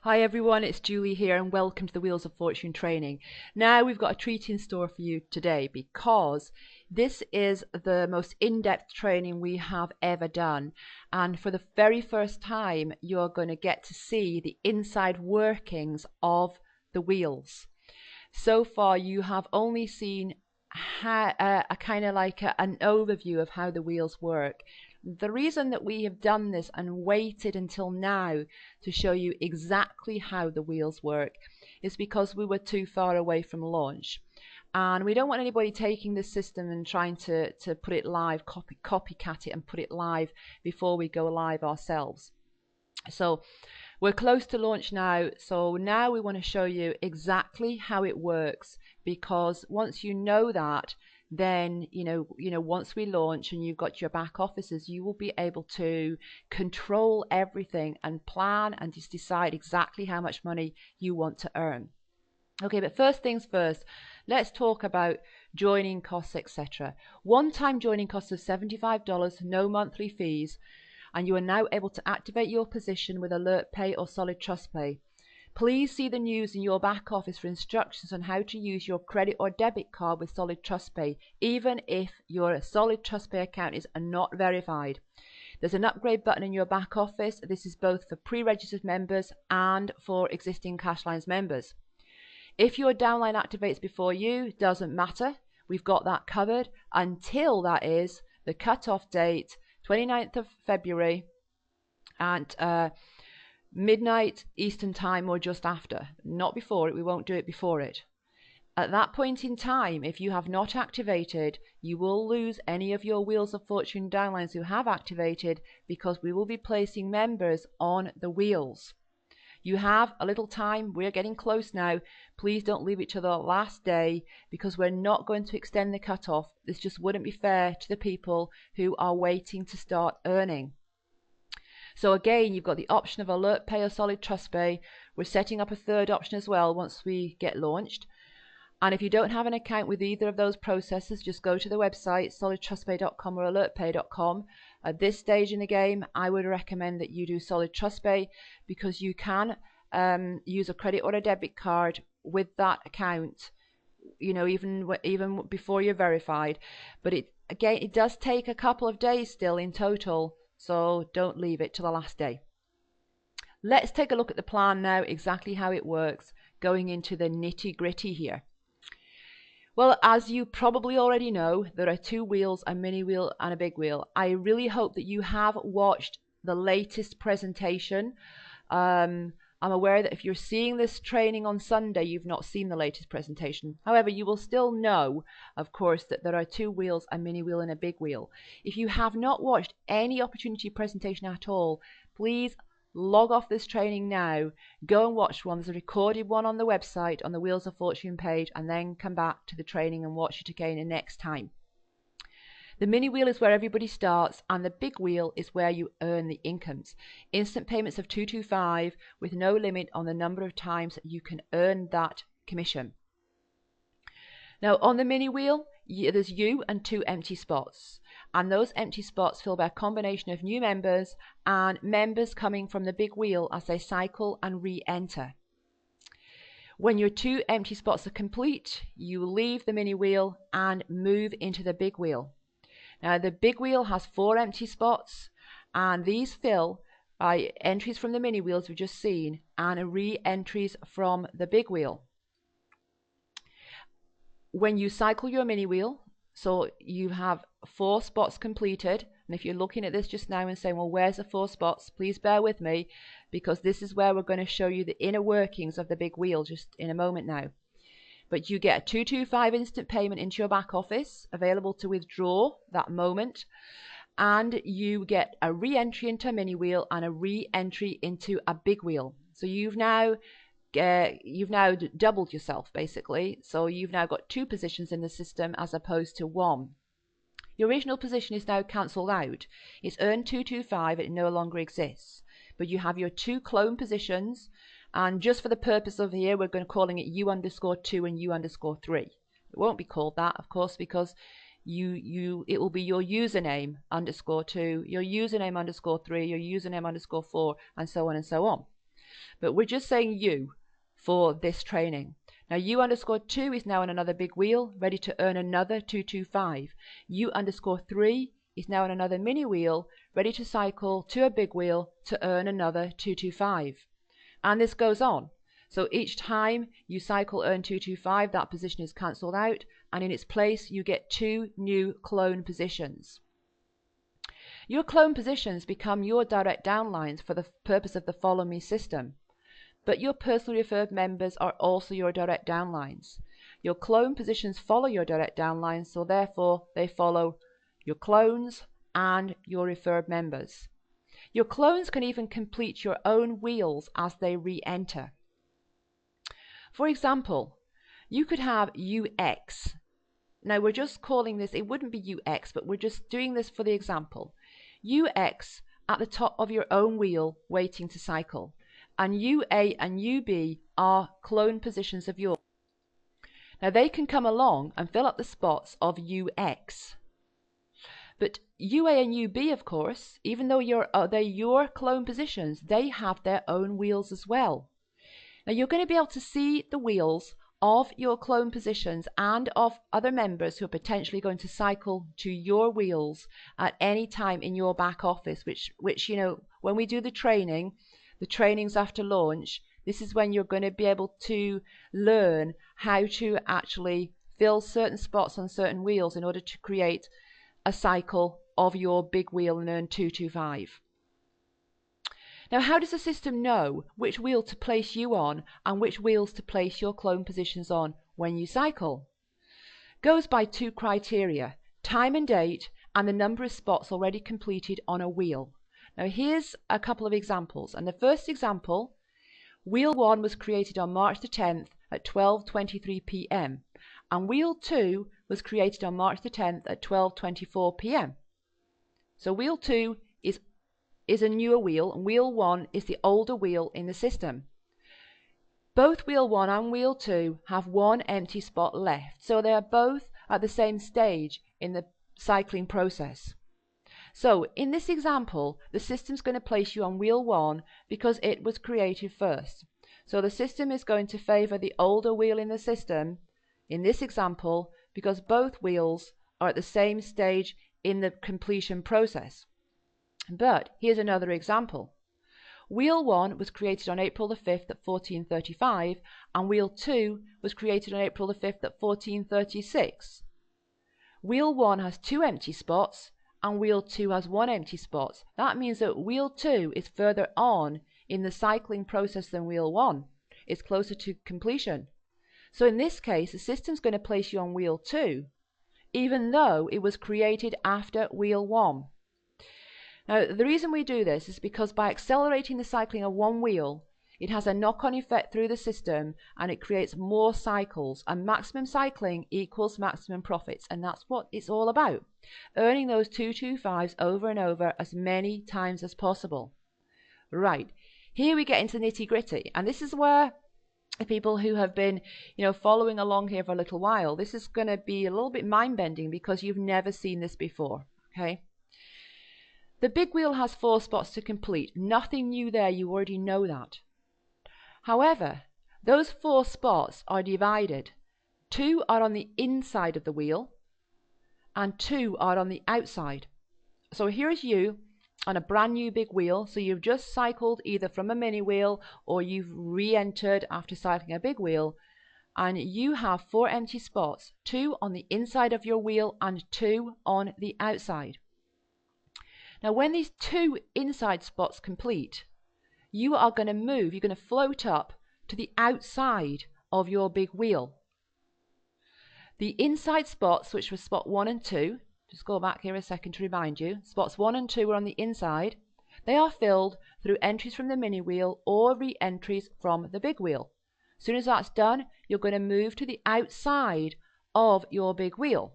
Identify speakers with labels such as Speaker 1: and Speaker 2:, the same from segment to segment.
Speaker 1: Hi everyone, it's Julie here and welcome to the Wheels of Fortune training. Now we've got a treat in store for you today because this is the most in-depth training we have ever done, and for the very first time you're going to get to see the inside workings of the wheels. So far you have only seen a kind of like an overview of how the wheels work. The reason that we have done this and waited until now to show you exactly how the wheels work is because we were too far away from launch. And we don't want anybody taking this system and trying to put it live, copycat it and put it live before we go live ourselves. So we're close to launch now, so now we want to show you exactly how it works, because once you know that, then once we launch and you've got your back offices, you will be able to control everything and plan and just decide exactly how much money you want to earn. Okay, but first things first, let's talk about joining costs, etc. One-time joining costs of $75, no monthly fees, and you are now able to activate your position with Alert Pay or Solid Trust Pay. Please see the news in your back office for instructions on how to use your credit or debit card with Solid Trust Pay, even if your Solid Trust Pay account is not verified. There's an upgrade button in your back office. This is both for pre-registered members and for existing Cashlines members. If your downline activates before you, doesn't matter. We've got that covered until, that is, the cutoff date, 29th of February and midnight Eastern time or just after. Not before it. We won't do it before it. At that point in time, if you have not activated, you will lose any of your Wheels of Fortune downlines who have activated, because we will be placing members on the wheels. You have a little time. We're getting close now. Please don't leave it to the last day, because we're not going to extend the cutoff. This just wouldn't be fair to the people who are waiting to start earning. So again, you've got the option of Alert Pay or Solid Trust Pay. We're setting up a third option as well once we get launched. And if you don't have an account with either of those processes, just go to the website solidtrustpay.com or alertpay.com. At this stage in the game, I would recommend that you do Solid Trust Pay, because you can use a credit or a debit card with that account, even before you're verified. But it does take a couple of days still in total. So don't leave it to the last day. Let's take a look at the plan now, exactly how it works, going into the nitty-gritty here. Well, as you probably already know, there are two wheels, a mini wheel and a big wheel. I really hope that you have watched the latest presentation. I'm aware that if you're seeing this training on Sunday, you've not seen the latest presentation. However, you will still know, of course, that there are two wheels, a mini wheel and a big wheel. If you have not watched any opportunity presentation at all, please log off this training now, go and watch one. There's a recorded one on the website on the Wheels of Fortune page, and then come back to the training and watch it again the next time. The mini wheel is where everybody starts, and the big wheel is where you earn the incomes. Instant payments of $225 with no limit on the number of times that you can earn that commission. Now on the mini wheel, there's you and two empty spots, and those empty spots filled by a combination of new members and members coming from the big wheel as they cycle and re-enter. When your two empty spots are complete, you leave the mini wheel and move into the big wheel. Now the big wheel has 4 empty spots, and these fill by entries from the mini wheels we've just seen and re-entries from the big wheel. When you cycle your mini wheel, so you have 4 spots completed, and if you're looking at this just now and saying, well, where's the 4 spots, please bear with me, because this is where we're going to show you the inner workings of the big wheel just in a moment now. But you get a $225 instant payment into your back office, available to withdraw that moment, and you get a re-entry into a mini wheel and a re-entry into a big wheel. So you've now doubled yourself, basically. So you've now got 2 positions in the system as opposed to 1. Your original position is now cancelled out. It's earned $225 and it no longer exists. But you have your 2 clone positions, and just for the purpose of here, we're going to calling it U_2 and U_3. It won't be called that, of course, because it will be your username _2, your username _3, your username _4, and so on and so on. But we're just saying U for this training. Now U_2 is now on another big wheel, ready to earn another 225. U_3 is now on another mini wheel, ready to cycle to a big wheel to earn another 225. And this goes on. So each time you cycle earn 225, that position is cancelled out, and in its place you get 2 new clone positions. Your clone positions become your direct downlines for the purpose of the Follow Me system. But your personally referred members are also your direct downlines. Your clone positions follow your direct downlines, so therefore they follow your clones and your referred members. Your clones can even complete your own wheels as they re-enter. For example, you could have UX. Now we're just calling this, it wouldn't be UX, but we're just doing this for the example. UX at the top of your own wheel waiting to cycle. And UA and UB are clone positions of yours. Now they can come along and fill up the spots of UX. But UA and UB, of course, even though they're your clone positions, they have their own wheels as well. Now you're going to be able to see the wheels of your clone positions and of other members who are potentially going to cycle to your wheels at any time in your back office, which you know, when we do the trainings after launch, this is when you're going to be able to learn how to actually fill certain spots on certain wheels in order to create a cycle of your big wheel and earn 225. Now, how does the system know which wheel to place you on and which wheels to place your clone positions on when you cycle? Goes by 2 criteria: time and date, and the number of spots already completed on a wheel. Now here's a couple of examples, and the first example, wheel 1 was created on March the 10th at 12:23 p.m. and wheel 2 was created on March the 10th at 12:24 p.m. So wheel 2 is a newer wheel and wheel 1 is the older wheel in the system. Both wheel 1 and wheel 2 have 1 empty spot left, so they are both at the same stage in the cycling process. So in this example, the system's going to place you on wheel 1 because it was created first. So the system is going to favor the older wheel in the system in this example because both wheels are at the same stage in the completion process. But here's another example. Wheel 1 was created on April the 5th at 14:35 and wheel 2 was created on April the 5th at 14:36. Wheel 1 has 2 empty spots and wheel 2 has 1 empty spot. That means that wheel 2 is further on in the cycling process than wheel 1. It's closer to completion. So in this case, the system's going to place you on wheel 2, even though it was created after wheel 1. Now, the reason we do this is because by accelerating the cycling of one wheel, it has a knock-on effect through the system and it creates more cycles, and maximum cycling equals maximum profits, and that's what it's all about. Earning those 225s over and over as many times as possible. Right, here we get into the nitty-gritty, and this is where people who have been, following along here for a little while, this is going to be a little bit mind-bending because you've never seen this before, okay? The big wheel has 4 spots to complete. Nothing new there, you already know that. However, those 4 spots are divided. 2 are on the inside of the wheel and 2 are on the outside. So here's you on a brand new big wheel. So you've just cycled either from a mini wheel or you've re-entered after cycling a big wheel, and you have 4 empty spots, 2 on the inside of your wheel and 2 on the outside. Now when these 2 inside spots complete, you are going to move, you're going to float up to the outside of your big wheel. The inside spots, which were spot 1 and 2, just go back here a second to remind you, spots 1 and 2 are on the inside. They are filled through entries from the mini wheel or re-entries from the big wheel. As soon as that's done, you're going to move to the outside of your big wheel.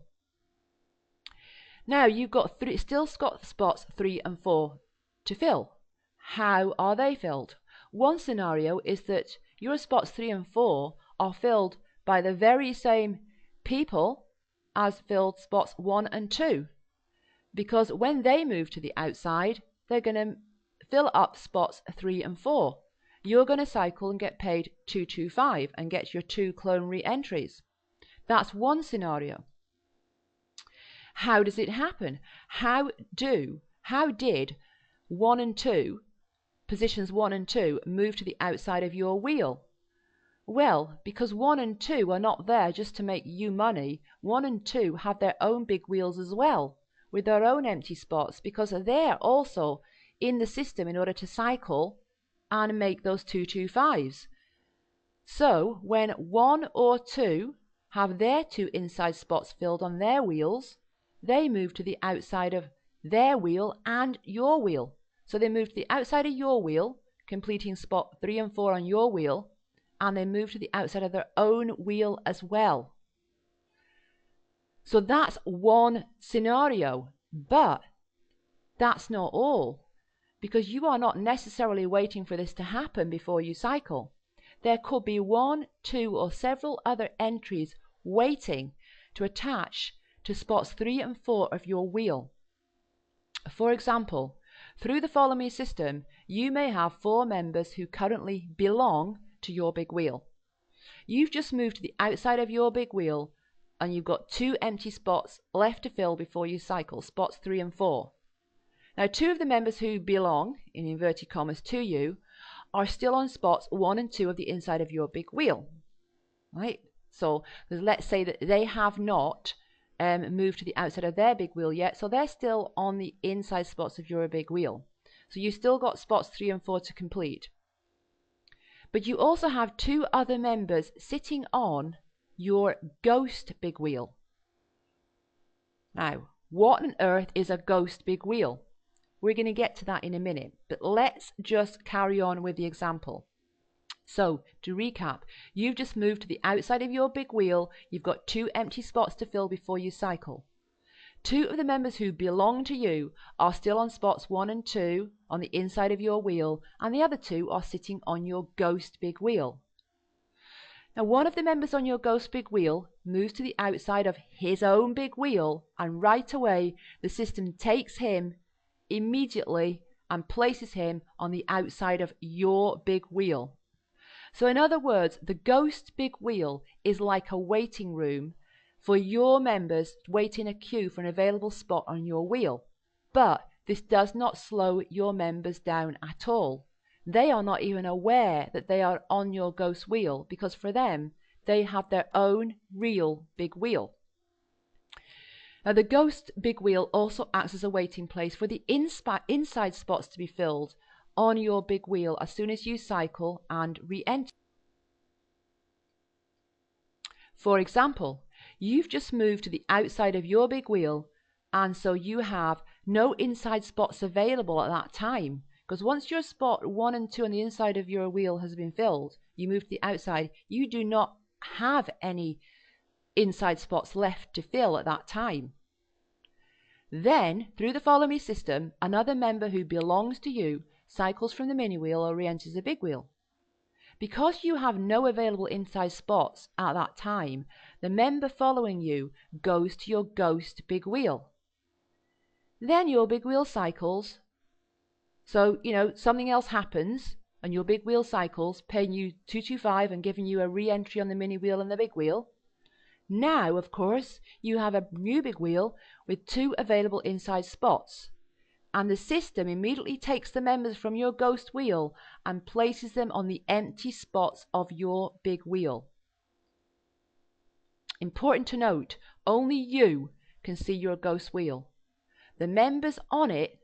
Speaker 1: Now you've got still got spots 3 and 4 to fill. How are they filled? One scenario is that your spots 3 and 4 are filled by the very same people as filled spots 1 and 2, because when they move to the outside, they're going to fill up spots 3 and 4. you're going to cycle and get paid 225 and get your 2 clone re-entries. That's one scenario. How does it happen? How did 1 and 2, positions 1 and 2, move to the outside of your wheel? Well, because 1 and 2 are not there just to make you money. 1 and 2 have their own big wheels as well, with their own empty spots, because they're also in the system in order to cycle and make those 225s. So when 1 or 2 have their 2 inside spots filled on their wheels, they move to the outside of their wheel and your wheel. So they move to the outside of your wheel, completing spot 3 and 4 on your wheel, and they move to the outside of their own wheel as well. So that's one scenario, but that's not all, because you are not necessarily waiting for this to happen before you cycle. There could be 1, 2, or several other entries waiting to attach to spots 3 and 4 of your wheel. For example, through the Follow Me system, you may have 4 members who currently belong to your big wheel. You've just moved to the outside of your big wheel and you've got 2 empty spots left to fill before you cycle, spots 3 and 4. Now 2 of the members who belong, in inverted commas, to you are still on spots 1 and 2 of the inside of your big wheel, right? So let's say that they have not moved to the outside of their big wheel yet, so they're still on the inside spots of your big wheel. So you still got spots 3 and 4 to complete. But you also have 2 other members sitting on your ghost big wheel. Now, what on earth is a ghost big wheel? We're going to get to that in a minute, but let's just carry on with the example. So, to recap, you've just moved to the outside of your big wheel, you've got 2 empty spots to fill before you cycle. 2 of the members who belong to you are still on spots 1 and 2 on the inside of your wheel, and the other 2 are sitting on your ghost big wheel. Now, one of the members on your ghost big wheel moves to the outside of his own big wheel, and right away the system takes him immediately and places him on the outside of your big wheel. So in other words, the ghost big wheel is like a waiting room for your members to wait in a queue for an available spot on your wheel. But this does not slow your members down at all. They are not even aware that they are on your ghost wheel, because for them, they have their own real big wheel. Now, the ghost big wheel also acts as a waiting place for the inside spots to be filled on your big wheel as soon as you cycle and re-enter. For example, you've just moved to the outside of your big wheel, and so you have no inside spots available at that time, because once your spot 1 and 2 on the inside of your wheel has been filled, you move to the outside, you do not have any inside spots left to fill at that time. Then, through the Follow Me system, another member who belongs to you cycles from the mini wheel or re-enters the big wheel. Because you have no available inside spots at that time, the member following you goes to your ghost big wheel. Then your big wheel cycles. So, something else happens and your big wheel cycles, paying you 225 and giving you a re-entry on the mini wheel and the big wheel. Now, of course, you have a new big wheel with 2 available inside spots, and the system immediately takes the members from your ghost wheel and places them on the empty spots of your big wheel. Important to note, only you can see your ghost wheel. The members on it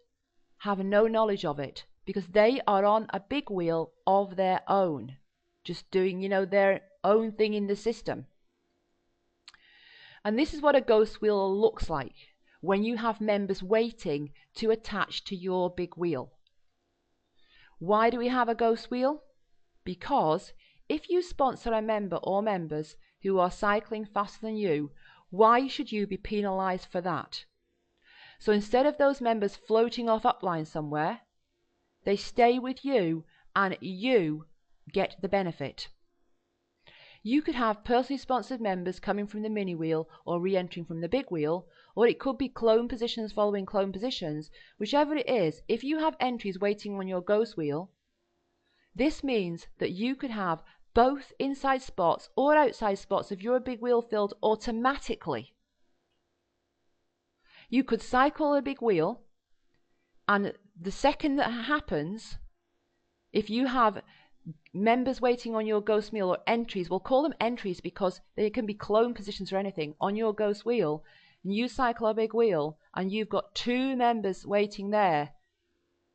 Speaker 1: have no knowledge of it, because they are on a big wheel of their own, just doing, their own thing in the system. And this is what a ghost wheel looks like when you have members waiting to attach to your big wheel. Why do we have a ghost wheel? Because if you sponsor a member or members who are cycling faster than you, why should you be penalized for that? So instead of those members floating off upline somewhere, they stay with you and you get the benefit. You could have personally sponsored members coming from the mini wheel or re-entering from the big wheel, or it could be clone positions following clone positions. Whichever it is, if you have entries waiting on your ghost wheel, This means that you could have both inside spots or outside spots of your big wheel filled automatically. You could cycle a big wheel, and the second that happens, if you have members waiting on your ghost wheel, or entries, we'll call them entries because they can be clone positions or anything, on your ghost wheel, and you cycle a big wheel and you've got 2 members waiting there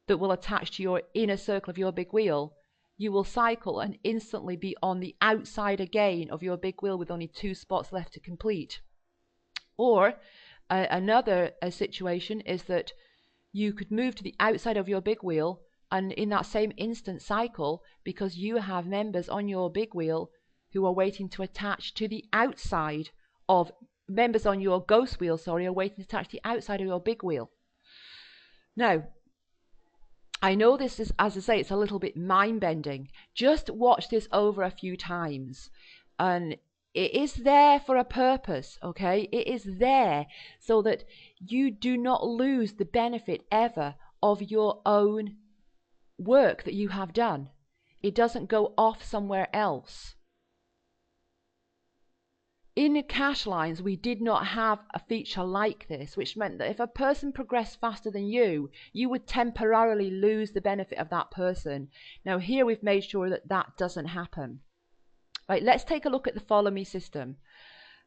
Speaker 1: that will attach to your inner circle of your big wheel, you will cycle and instantly be on the outside again of your big wheel with only 2 spots left to complete. Or another situation is that you could move to the outside of your big wheel and in that same instant cycle, because you have members on your big wheel who are waiting to attach to the outside of members on your ghost wheel, are waiting to attach to the outside of your big wheel. Now, I know this is, as I say, it's a little bit mind-bending. Just watch this over a few times, and it is there for a purpose, okay? It is there so that you do not lose the benefit ever of your own work that you have done. It doesn't go off somewhere else. In the cache lines, we did not have a feature like this, which meant that if a person progressed faster than you, you would temporarily lose the benefit of that person. Now here we've made sure that that doesn't happen. Right, let's take a look at the follow me system.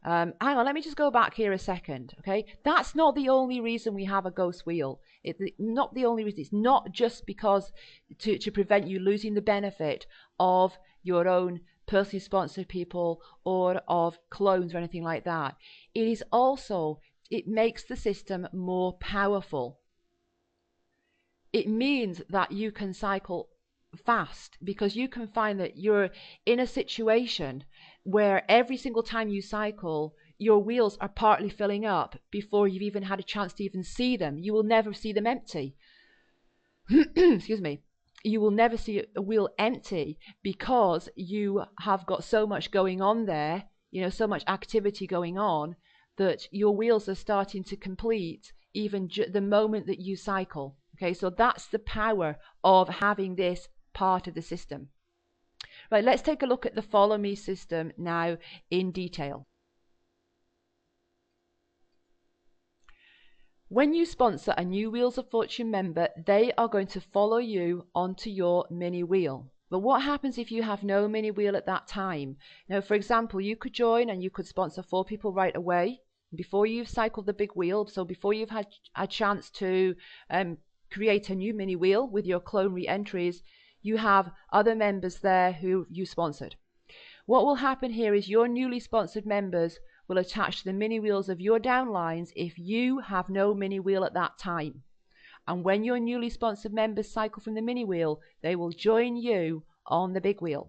Speaker 1: Hang on, let me just go back here a second, okay? That's not the only reason we have a ghost wheel. It's not the only reason. It's not just because to prevent you losing the benefit of your own personally sponsored people or of clones or anything like that. It is also, it makes the system more powerful. It means that you can cycle fast because you can find that you're in a situation where every single time you cycle, your wheels are partly filling up before you've even had a chance to even see them. You will never see them empty. Excuse me. You will never see a wheel empty because you have got so much going on there, you know, so much activity going on that your wheels are starting to complete even the moment that you cycle. Okay, so that's the power of having this part of the system. Right, let's take a look at the follow me system now in detail. When you sponsor a new Wheels of Fortune member, they are going to follow you onto your mini wheel. But what happens if you have no mini wheel at that time? Now, for example, you could join and you could sponsor 4 people right away before you've cycled the big wheel. So before you've had a chance to create a new mini wheel with your clone re-entries, you have other members there who you sponsored. What will happen here is your newly sponsored members will attach to the mini wheels of your downlines if you have no mini wheel at that time. And when your newly sponsored members cycle from the mini wheel, they will join you on the big wheel.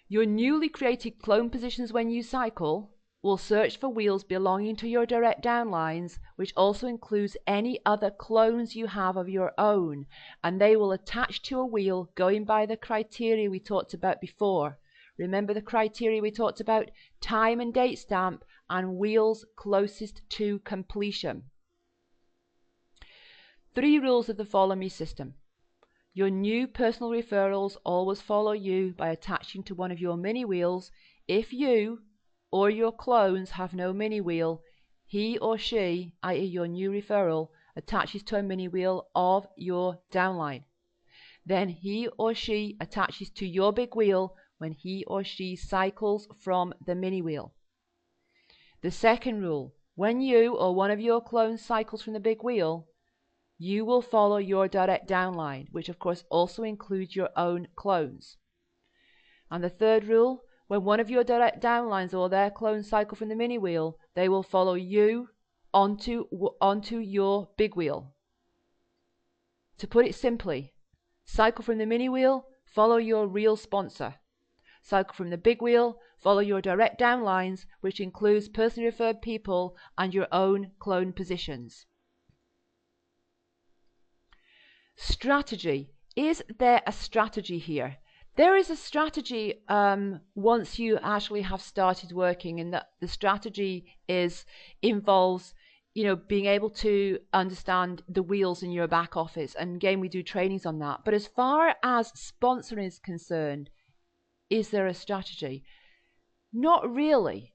Speaker 1: Your newly created clone positions when you cycle will search for wheels belonging to your direct downlines, which also includes any other clones you have of your own, and they will attach to a wheel going by the criteria we talked about before. Remember the criteria we talked about? Time and date stamp and wheels closest to completion. 3 rules of the follow me system. Your new personal referrals always follow you by attaching to one of your mini wheels. If you or your clones have no mini wheel, he or she, i.e. your new referral, attaches to a mini wheel of your downline. Then he or she attaches to your big wheel when he or she cycles from the mini wheel. The second rule, when you or one of your clones cycles from the big wheel, you will follow your direct downline, which of course also includes your own clones. And the third rule, when one of your direct downlines or their clones cycle from the mini wheel, they will follow you onto your big wheel. To put it simply, cycle from the mini wheel, follow your real sponsor. Cycle from the big wheel, follow your direct downlines, which includes personally referred people and your own clone positions. Strategy. Is there a strategy here? There is a strategy once you actually have started working, and the strategy involves being able to understand the wheels in your back office. And again, we do trainings on that. But as far as sponsoring is concerned, is there a strategy? Not really.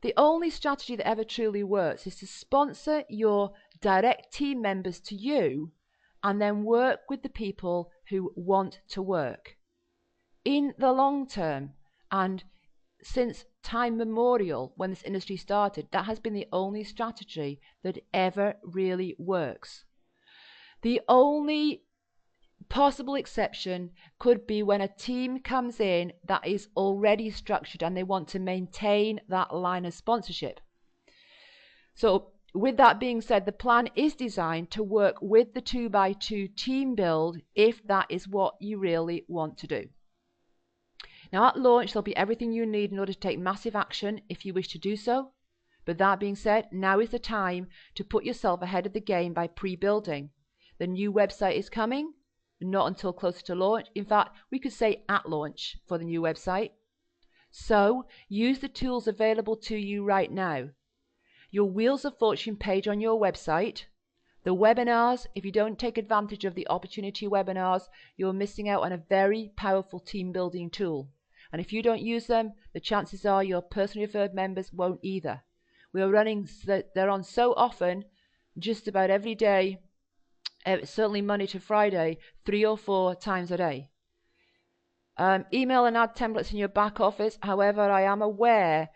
Speaker 1: The only strategy that ever truly works is to sponsor your direct team members to you and then work with the people who want to work. In the long term, and since time memorial, when this industry started, that has been the only strategy that ever really works. The only possible exception could be when a team comes in that is already structured and they want to maintain that line of sponsorship. So with that being said, the plan is designed to work with the 2x2 team build if that is what you really want to do. Now at launch, there'll be everything you need in order to take massive action if you wish to do so. But that being said, now is the time to put yourself ahead of the game by pre-building. The new website is coming, not until closer to launch. In fact, we could say at launch for the new website. So use the tools available to you right now. Your Wheels of Fortune page on your website, the webinars. If you don't take advantage of the opportunity webinars, you're missing out on a very powerful team building tool. And if you don't use them, the chances are your personally referred members won't either. We are running, they're on so often, just about every day, certainly Monday to Friday, 3 or 4 times a day. Email and ad templates in your back office. However, I am aware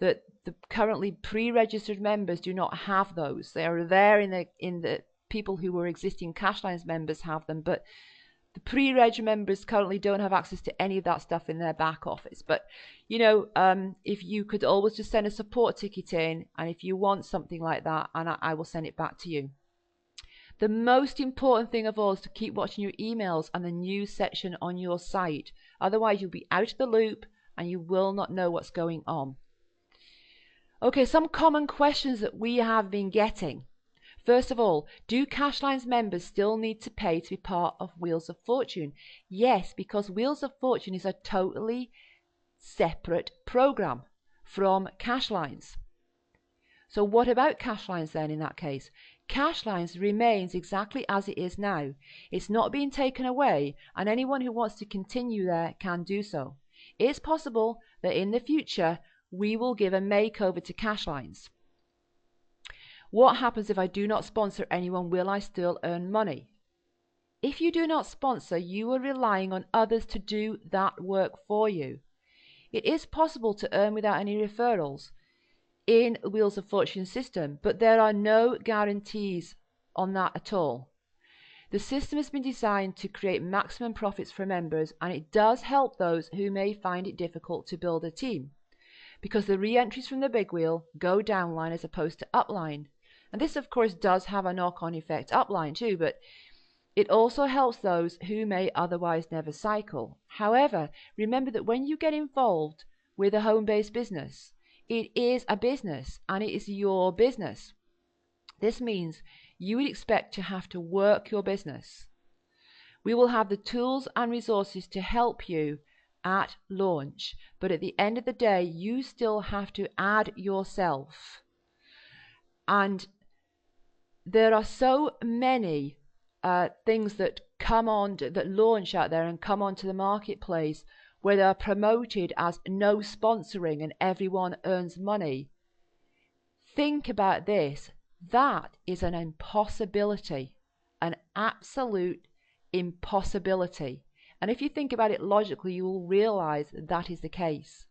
Speaker 1: that the currently pre-registered members do not have those. They are there in the people who were existing Cashlines members have them, but the pre-reg members currently don't have access to any of that stuff in their back office. But if you could always just send a support ticket in, and if you want something like that, and I will send it back to you. The most important thing of all is to keep watching your emails and the news section on your site. Otherwise, you'll be out of the loop and you will not know what's going on. Okay, some common questions that we have been getting. First of all, do Cashlines members still need to pay to be part of Wheels of Fortune? Yes, because Wheels of Fortune is a totally separate program from Cashlines. So what about Cashlines then in that case? Cashlines remains exactly as it is now. It's not being taken away, and anyone who wants to continue there can do so. It's possible that in the future we will give a makeover to Cashlines. What happens if I do not sponsor anyone? Will I still earn money? If you do not sponsor, you are relying on others to do that work for you. It is possible to earn without any referrals in the Wheels of Fortune system, but there are no guarantees on that at all. The system has been designed to create maximum profits for members, and it does help those who may find it difficult to build a team, because the re-entries from the big wheel go downline as opposed to upline. And this, of course, does have a knock-on effect upline too, but it also helps those who may otherwise never cycle. However, remember that when you get involved with a home-based business, it is a business and it is your business. This means you would expect to have to work your business. We will have the tools and resources to help you at launch, but at the end of the day, you still have to add yourself. And there are so many things that come on, that launch out there and come onto the marketplace where they are promoted as no sponsoring and everyone earns money. Think about this. That is an impossibility, an absolute impossibility. And if you think about it logically, you will realize that is the case.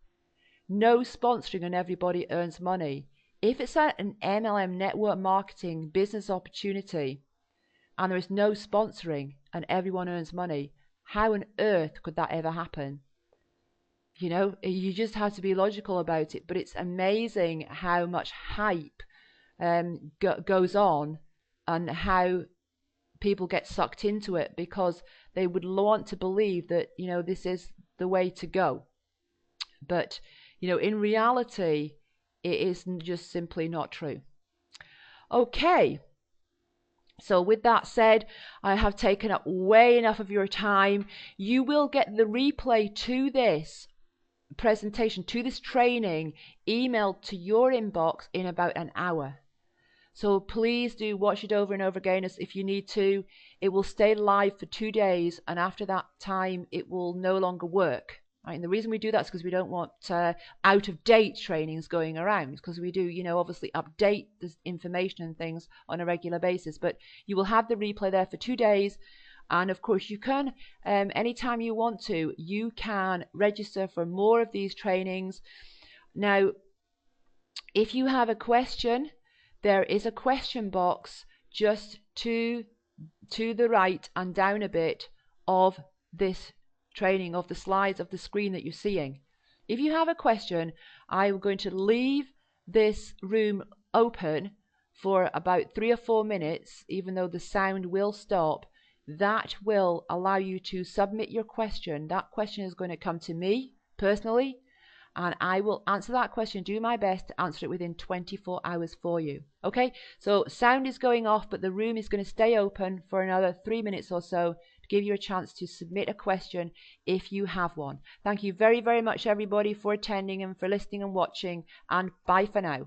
Speaker 1: No sponsoring and everybody earns money. If it's an MLM network marketing business opportunity and there is no sponsoring and everyone earns money, how on earth could that ever happen? You just have to be logical about it. But it's amazing how much hype goes on and how people get sucked into it because they would want to believe that, this is the way to go. But, in reality, it is just simply not true. Okay. So with that said, I have taken up way enough of your time. You will get the replay to this presentation, to this training, emailed to your inbox in about an hour. So please do watch it over and over again if you need to. It will stay live for 2 days, and after that time it will no longer work. Right? And the reason we do that is because we don't want out-of-date trainings going around, because we do, obviously update this information and things on a regular basis. But you will have the replay there for 2 days. And of course, you can, anytime you want to, you can register for more of these trainings. Now, if you have a question, there is a question box just to the right and down a bit of this training, of the slides, of the screen that you're seeing. If you have a question, I'm going to leave this room open for about 3 or 4 minutes, even though the sound will stop. That will allow you to submit your question. That question is going to come to me personally, and I will answer that question, do my best to answer it within 24 hours for you. Okay, so sound is going off, but the room is going to stay open for another 3 minutes or so to give you a chance to submit a question if you have one. Thank you very, very much, everybody, for attending and for listening and watching, and bye for now.